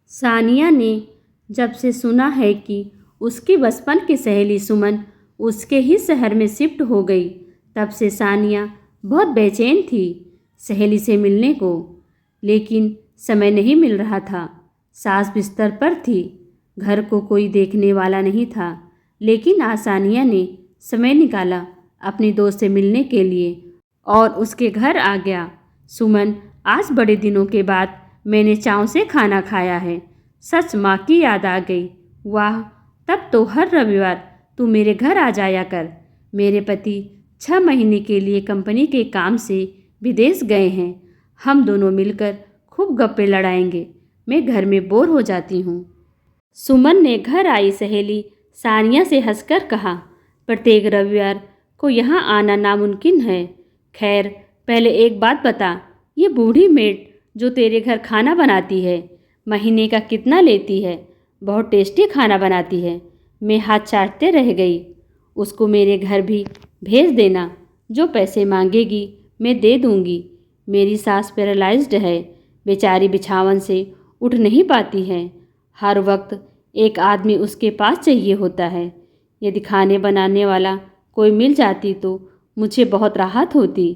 सानिया ने जब से सुना है कि उसकी बचपन की सहेली सुमन उसके ही शहर में शिफ्ट हो गई, तब से सानिया बहुत बेचैन थी सहेली से मिलने को। लेकिन समय नहीं मिल रहा था। सास बिस्तर पर थी, घर को कोई देखने वाला नहीं था। लेकिन आज सानिया ने समय निकाला अपनी दोस्त से मिलने के लिए और उसके घर आ गया। सुमन, आज बड़े दिनों के बाद मैंने चाव से खाना खाया है। सच माँ की याद आ गई। वाह, तब तो हर रविवार तू मेरे घर आ जाया कर। मेरे पति 6 महीने के लिए कंपनी के काम से विदेश गए हैं। हम दोनों मिलकर खूब गप्पे लड़ाएंगे। मैं घर में बोर हो जाती हूँ। सुमन ने घर आई सहेली सानिया से हंसकर कहा, प्रत्येक रविवार को यहाँ आना नामुमकिन है। खैर, पहले एक बात बता, ये बूढ़ी मेड जो तेरे घर खाना बनाती है, महीने का कितना लेती है? बहुत टेस्टी खाना बनाती है। मैं हाथ चाटते रह गई। उसको मेरे घर भी भेज देना। जो पैसे मांगेगी मैं दे दूंगी। मेरी सास पैरालाइज्ड है, बेचारी बिछावन से उठ नहीं पाती है। हर वक्त एक आदमी उसके पास चाहिए होता है। यदि खाने बनाने वाला कोई मिल जाती तो मुझे बहुत राहत होती।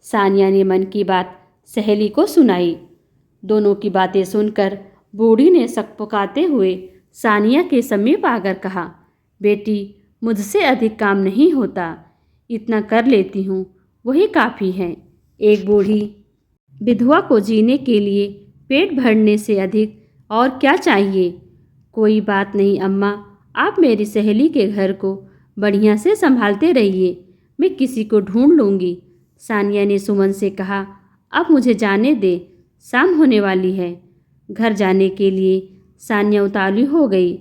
सानिया ने मन की बात सहेली को सुनाई। दोनों की बातें सुनकर बूढ़ी ने सकपकाते हुए सानिया के समीप आकर कहा, बेटी, मुझसे अधिक काम नहीं होता। इतना कर लेती हूँ, वही काफ़ी है। एक बूढ़ी विधवा को जीने के लिए पेट भरने से अधिक और क्या चाहिए? कोई बात नहीं अम्मा, आप मेरी सहेली के घर को बढ़िया से संभालते रहिए। मैं किसी को ढूंढ लूँगी। सानिया ने सुमन से कहा, अब मुझे जाने दे, शाम होने वाली है। घर जाने के लिए सानिया उतावली हो गई।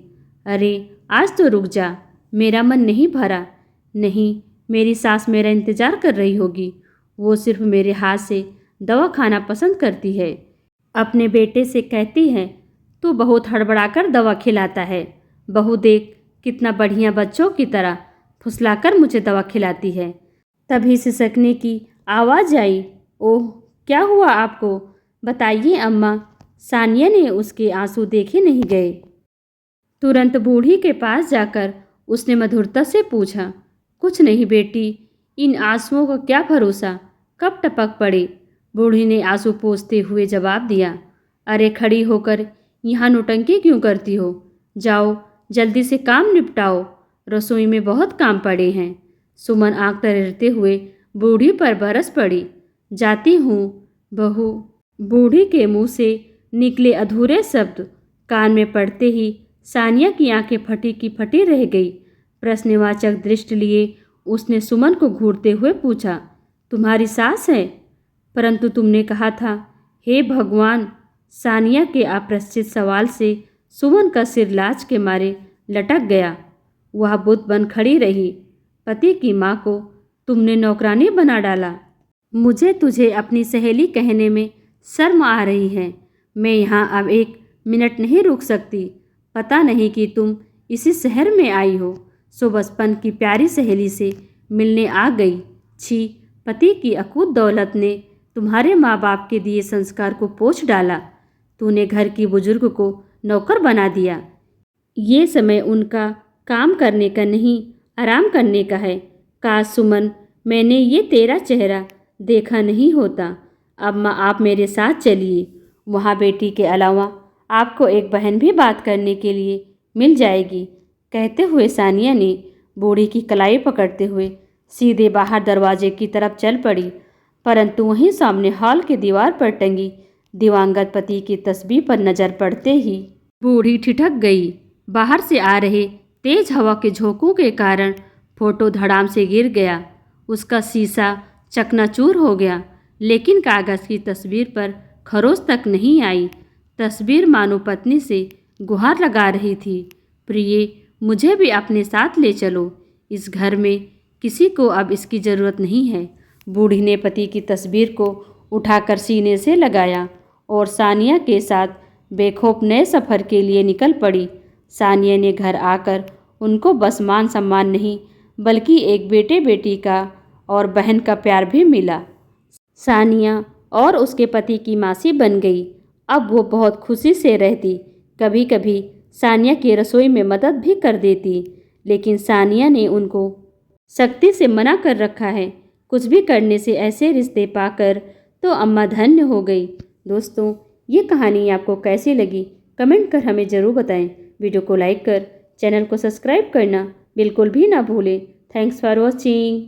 अरे, आज तो रुक जा, मेरा मन नहीं भरा। नहीं, मेरी सास मेरा इंतज़ार कर रही होगी। वो सिर्फ मेरे हाथ से दवा खाना पसंद करती है। अपने बेटे से कहती है, तू बहुत हड़बड़ाकर दवा खिलाता है। बहू देख, कितना बढ़िया बच्चों की तरह फुसलाकर मुझे दवा खिलाती है। तभी सिसकने की आवाज़ आई। ओह, क्या हुआ आपको? बताइए अम्मा। सानिया ने उसके आंसू देखे नहीं गए। तुरंत बूढ़ी के पास जाकर उसने मधुरता से पूछा, कुछ नहीं बेटी, इन आंसुओं का क्या भरोसा, कब टपक पड़े। बूढ़ी ने आंसू पोंछते हुए जवाब दिया, अरे खड़ी होकर यहाँ नौटंकी क्यों करती हो? जाओ, जल्दी से काम निपटाओ, रसोई में बहुत काम पड़े हैं। सुमन आँख तरेरते हुए बूढ़ी पर बरस पड़ी। जाती हूँ बहू। बूढ़ी के मुंह से निकले अधूरे शब्द कान में पड़ते ही सानिया की आंखें फटी की फटी रह गई। प्रश्नवाचक दृष्टि लिए उसने सुमन को घूरते हुए पूछा, तुम्हारी सास है? परंतु तुमने कहा था। हे भगवान! सानिया के अप्रत्याशित सवाल से सुमन का सिर लाज के मारे लटक गया। वह बुत बन खड़ी रही। पति की माँ को तुमने नौकरानी बना डाला। मुझे तुझे अपनी सहेली कहने में शर्म आ रही है। मैं यहाँ अब एक मिनट नहीं रुक सकती। पता नहीं कि तुम इसी शहर में आई हो, सो बचपन की प्यारी सहेली से मिलने आ गई। छी, पति की अकूत दौलत ने तुम्हारे माँ बाप के दिए संस्कार को पोंछ डाला। तूने घर की बुजुर्ग को नौकर बना दिया। ये समय उनका काम करने का नहीं, आराम करने का है। काश सुमन, मैंने ये तेरा चेहरा देखा नहीं होता। अब माँ, आप मेरे साथ चलिए। वहाँ बेटी के अलावा आपको एक बहन भी बात करने के लिए मिल जाएगी। कहते हुए सानिया ने बूढ़ी की कलाई पकड़ते हुए सीधे बाहर दरवाजे की तरफ चल पड़ी। परंतु वहीं सामने हॉल की दीवार पर टंगी दिवंगत पति की तस्वीर पर नजर पड़ते ही बूढ़ी ठिठक गई। बाहर से आ रहे तेज हवा के झोंकों के कारण फोटो धड़ाम से गिर गया। उसका शीशा चकनाचूर हो गया, लेकिन कागज़ की तस्वीर पर खरोंच तक नहीं आई। तस्वीर मानो पत्नी से गुहार लगा रही थी, प्रिय, मुझे भी अपने साथ ले चलो। इस घर में किसी को अब इसकी ज़रूरत नहीं है। बूढ़ी ने पति की तस्वीर को उठाकर सीने से लगाया और सानिया के साथ बेखौफ नए सफ़र के लिए निकल पड़ी। सानिया ने घर आकर उनको बस मान सम्मान नहीं, बल्कि एक बेटे बेटी का और बहन का प्यार भी मिला। सानिया और उसके पति की मासी बन गई। अब वो बहुत खुशी से रहती। कभी कभी सानिया की रसोई में मदद भी कर देती, लेकिन सानिया ने उनको सख्ती से मना कर रखा है कुछ भी करने से। ऐसे रिश्ते पाकर तो अम्मा धन्य हो गई। दोस्तों, ये कहानी आपको कैसी लगी कमेंट कर हमें ज़रूर बताएं। वीडियो को लाइक कर चैनल को सब्सक्राइब करना बिल्कुल भी ना भूलें। Thanks for watching.